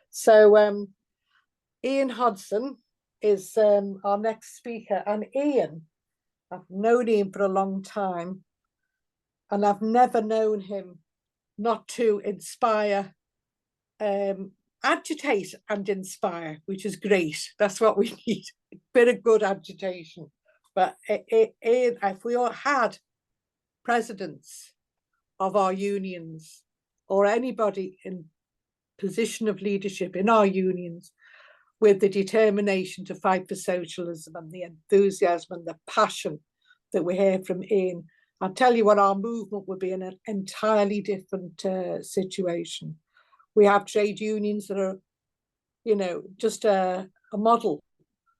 So Ian Hodson is our next speaker. And Ian, I've known Ian for a long time, and I've never known him not to inspire, agitate and inspire, which is great. That's what we need, a bit of good agitation. But Ian, if we all had presidents of our unions or anybody in position of leadership in our unions with the determination to fight for socialism and the enthusiasm and the passion that we hear from Ian, I'll tell you what, our movement would be in an entirely different situation. We have trade unions that are, just a model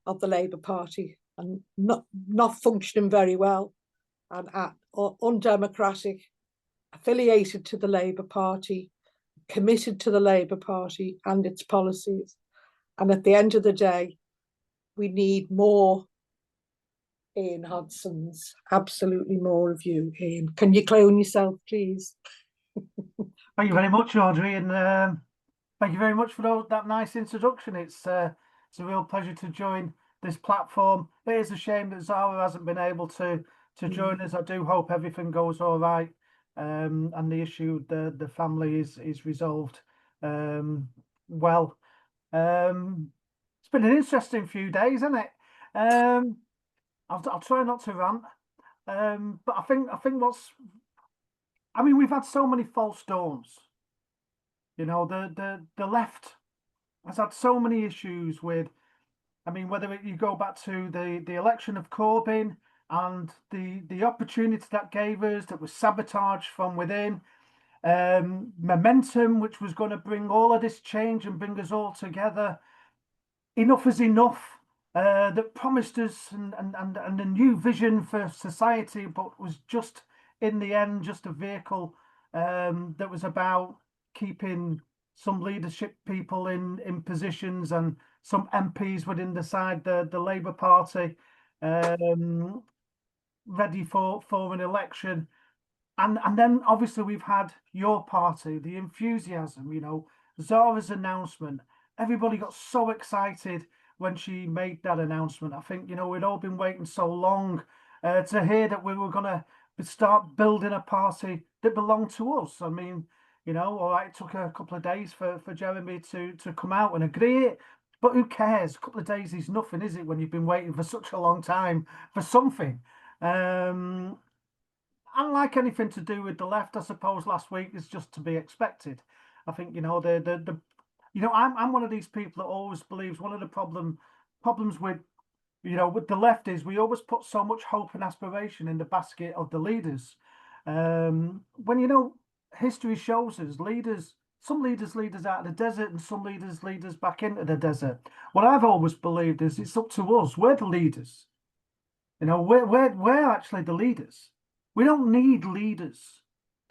of the Labour Party and not functioning very well and undemocratic, affiliated to the Labour Party, committed to the Labour Party and its policies. And at the end of the day, we need more Ian Hodsons, absolutely more of you, Ian. Can you clone yourself, please? Thank you very much, Audrey, and thank you very much for that nice introduction. It's a real pleasure to join this platform. It is a shame that Zara hasn't been able to join us. I do hope everything goes all right, and the issue, the family is resolved well. It's been an interesting few days, hasn't it? I'll try not to rant, but I think we've had so many false dawns. The left has had so many issues with, whether you go back to the election of Corbyn and the opportunity that gave us, that was sabotaged from within, momentum, which was going to bring all of this change and bring us all together. Enough is enough, that promised us and a new vision for society, but was just in the end just a vehicle that was about keeping some leadership people in positions and some MPs within the Labour Party ready for an election. And then obviously we've had your party, the enthusiasm, Zara's announcement. Everybody got so excited when she made that announcement. I think, we'd all been waiting so long to hear that we were going to start building a party that belonged to us. All right, it took a couple of days for Jeremy to come out and agree it, but who cares? A couple of days is nothing, is it, when you've been waiting for such a long time for something? Unlike anything to do with the left, I suppose last week is just to be expected. I think, I'm one of these people that always believes one of the problems with, with the left is we always put so much hope and aspiration in the basket of the leaders. When, history shows us some leaders lead us out of the desert and some leaders lead us back into the desert. What I've always believed is it's up to us. We're the leaders. We're actually the leaders. We don't need leaders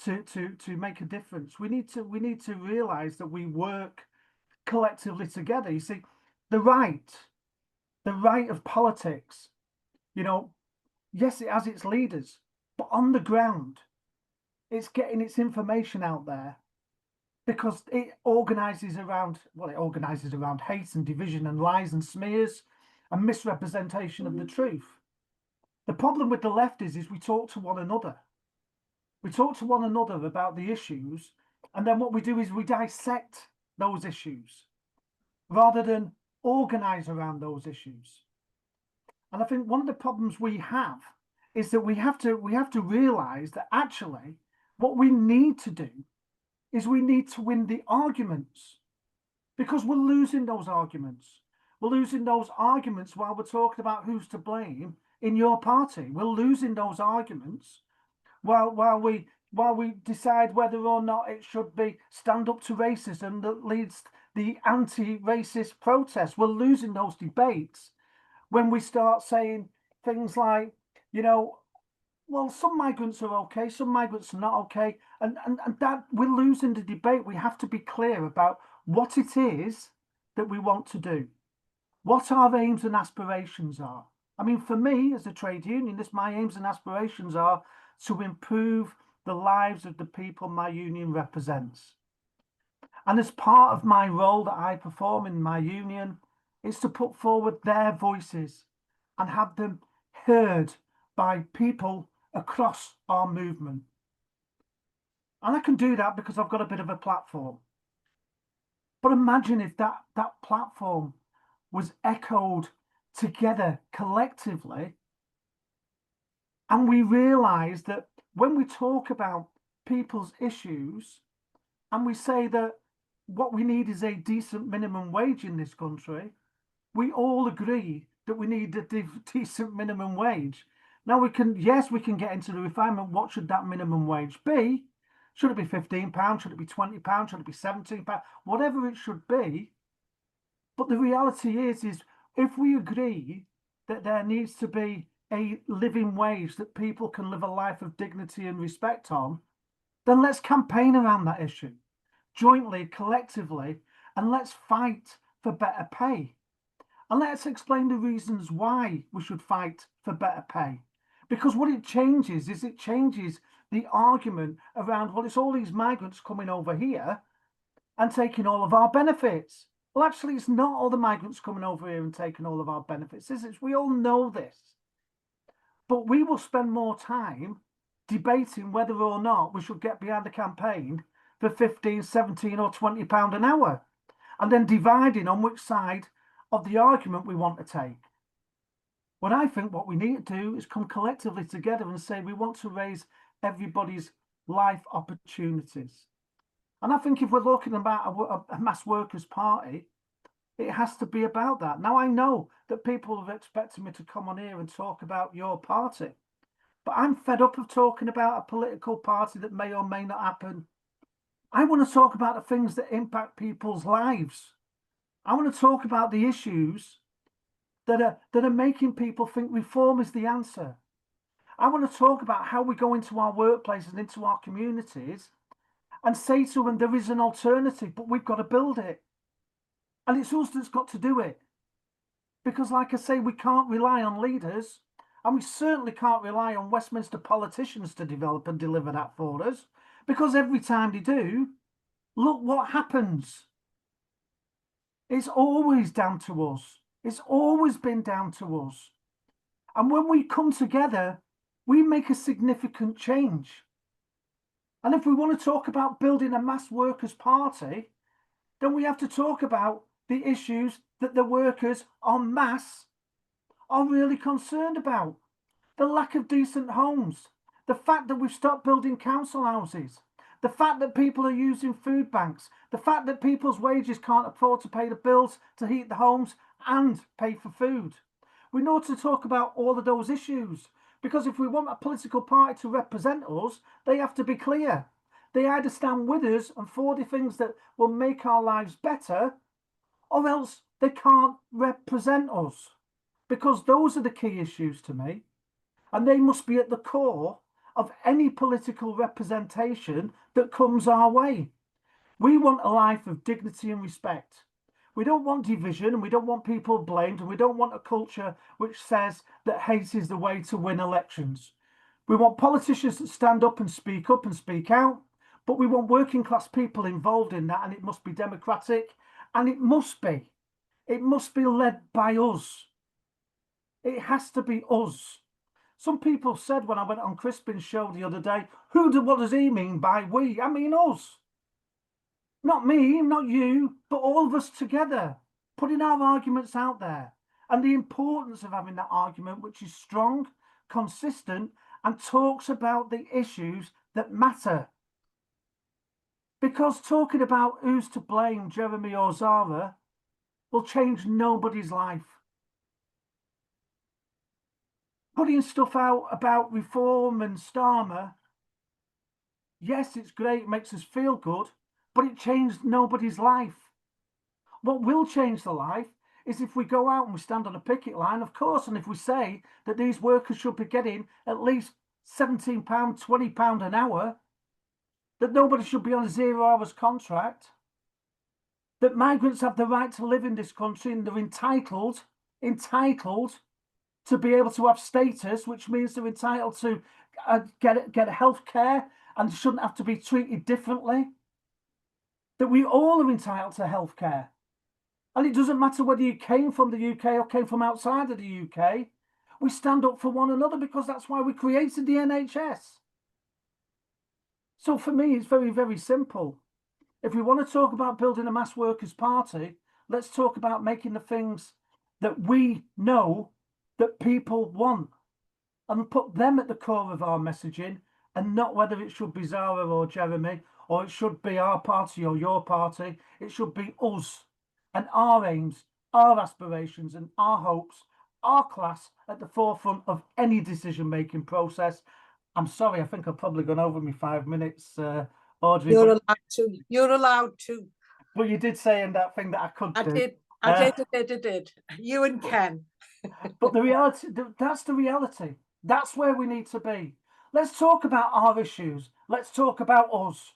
to make a difference. We need to realize that we work collectively together. You see, the right of politics, yes, it has its leaders, but on the ground, it's getting its information out there because it organizes around hate and division and lies and smears and misrepresentation of the truth. The problem with the left is we talk to one another. We talk to one another about the issues, and then what we do is we dissect those issues rather than organize around those issues. And I think one of the problems we have is that we have to realize that actually what we need to do is we need to win the arguments, because we're losing those arguments. We're losing those arguments while we're talking about who's to blame in your party. We're losing those arguments while we decide whether or not it should be stand up to racism that leads the anti-racist protest. We're losing those debates when we start saying things like, well, some migrants are okay, some migrants are not okay, and that we're losing the debate. We have to be clear about what it is that we want to do, what our aims and aspirations are. For me, as a trade unionist, my aims and aspirations are to improve the lives of the people my union represents. And as part of my role that I perform in my union, is to put forward their voices and have them heard by people across our movement. And I can do that because I've got a bit of a platform. But imagine if that platform was echoed together collectively, and we realize that when we talk about people's issues and we say that what we need is a decent minimum wage in this country, we all agree that we need a decent minimum wage. Now we can get into the refinement. What should that minimum wage be? Should it be £15? Should it be £20? Should it be £17? Whatever it should be. But the reality is if we agree that there needs to be a living wage that people can live a life of dignity and respect on, then let's campaign around that issue jointly, collectively, and let's fight for better pay. And let's explain the reasons why we should fight for better pay. Because what it changes is it changes the argument around, well, it's all these migrants coming over here and taking all of our benefits. Well, actually, it's not all the migrants coming over here and taking all of our benefits, is it? We all know this. But we will spend more time debating whether or not we should get behind a campaign for 15, 17 or £20 an hour, and then dividing on which side of the argument we want to take. When I think what we need to do is come collectively together and say we want to raise everybody's life opportunities. And I think if we're looking about a mass workers' party, it has to be about that. Now, I know that people have expected me to come on here and talk about your party, but I'm fed up of talking about a political party that may or may not happen. I want to talk about the things that impact people's lives. I want to talk about the issues that are making people think reform is the answer. I want to talk about how we go into our workplaces and into our communities and say to them there is an alternative, but we've got to build it. And it's us that's got to do it. Because like I say, we can't rely on leaders, and we certainly can't rely on Westminster politicians to develop and deliver that for us. Because every time they do, look what happens. It's always down to us. It's always been down to us. And when we come together, we make a significant change. And if we want to talk about building a mass workers' party, then we have to talk about the issues that the workers en masse are really concerned about. The lack of decent homes, the fact that we've stopped building council houses, the fact that people are using food banks, the fact that people's wages can't afford to pay the bills to heat the homes and pay for food. We need to talk about all of those issues, because if we want a political party to represent us, they have to be clear. They either stand with us and for the things that will make our lives better, or else they can't represent us, because those are the key issues to me, and they must be at the core of any political representation that comes our way. We want a life of dignity and respect. We don't want division, and we don't want people blamed, and we don't want a culture which says that hate is the way to win elections. We want politicians that stand up and speak out, but we want working class people involved in that, and it must be democratic, and it must be led by us. It has to be us. Some people said when I went on Crispin's show the other day, what does he mean by we? I mean us. Not me, not you, but all of us together, putting our arguments out there. And the importance of having that argument, which is strong, consistent, and talks about the issues that matter. Because talking about who's to blame, Jeremy or Zara, will change nobody's life. Putting stuff out about reform and Starmer, yes, it's great, it makes us feel good, but it changed nobody's life. What will change the life is if we go out and we stand on a picket line, of course, and if we say that these workers should be getting at least £17, £20 an hour, that nobody should be on a 0 hours contract, that migrants have the right to live in this country and they're entitled to be able to have status, which means they're entitled to get health care and shouldn't have to be treated differently. that we all are entitled to healthcare. And it doesn't matter whether you came from the UK or came from outside of the UK. We stand up for one another because that's why we created the NHS. So for me, it's very, very simple. If we want to talk about building a mass workers' party, let's talk about making the things that we know that people want and put them at the core of our messaging, and not whether it should be Zara or Jeremy, or it should be our party or your party. It should be us and our aims, our aspirations and our hopes, our class at the forefront of any decision-making process. I'm sorry, I think I've probably gone over my 5 minutes, Audrey. You're allowed to. You're allowed to. But you did say in that thing that I could I do. did. I did. You and Ken. But the reality, that's the reality. That's where we need to be. Let's talk about our issues. Let's talk about us.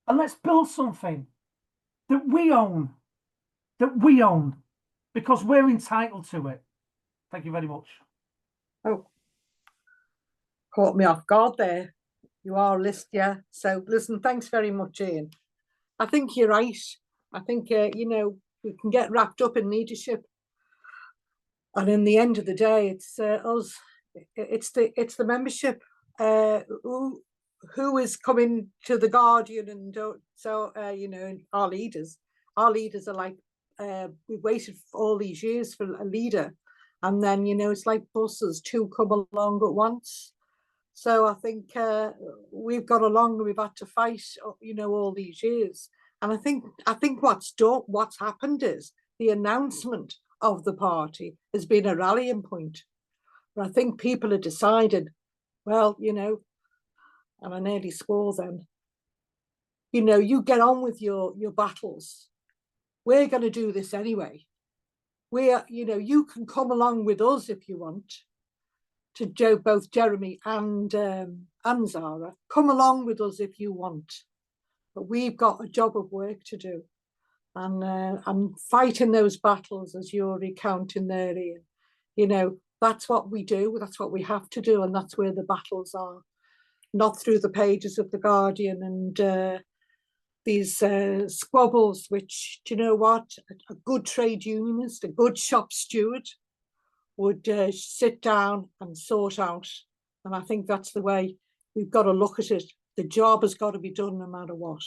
And let's build something that we own. Because we're entitled to it. Thank you very much. Oh, caught me off guard there. You are a list, yeah. So listen, thanks very much, Ian. I think you're right. I think, you know, we can get wrapped up in leadership. And in the end of the day, it's us. It's the membership who is coming to the Guardian, and so you know, our leaders are like, we've waited for all these years for a leader, and then, you know, it's like buses, two come along at once. So I think we've got along and we've had to fight, you know, all these years. And I think what's happened is the announcement of the party has been a rallying point. But I think people have decided, well, you know, and I nearly swore then, you know, you get on with your battles. We're going to do this anyway. You know, you can come along with us if you want. To both Jeremy and Zara, come along with us if you want. But we've got a job of work to do. And I'm fighting those battles as you're recounting there, Ian. You know, that's what we do, that's what we have to do, and that's where the battles are. Not through the pages of The Guardian and these squabbles, which, do you know what? A good trade unionist, a good shop steward would sit down and sort out. And I think that's the way we've got to look at it. The job has got to be done no matter what.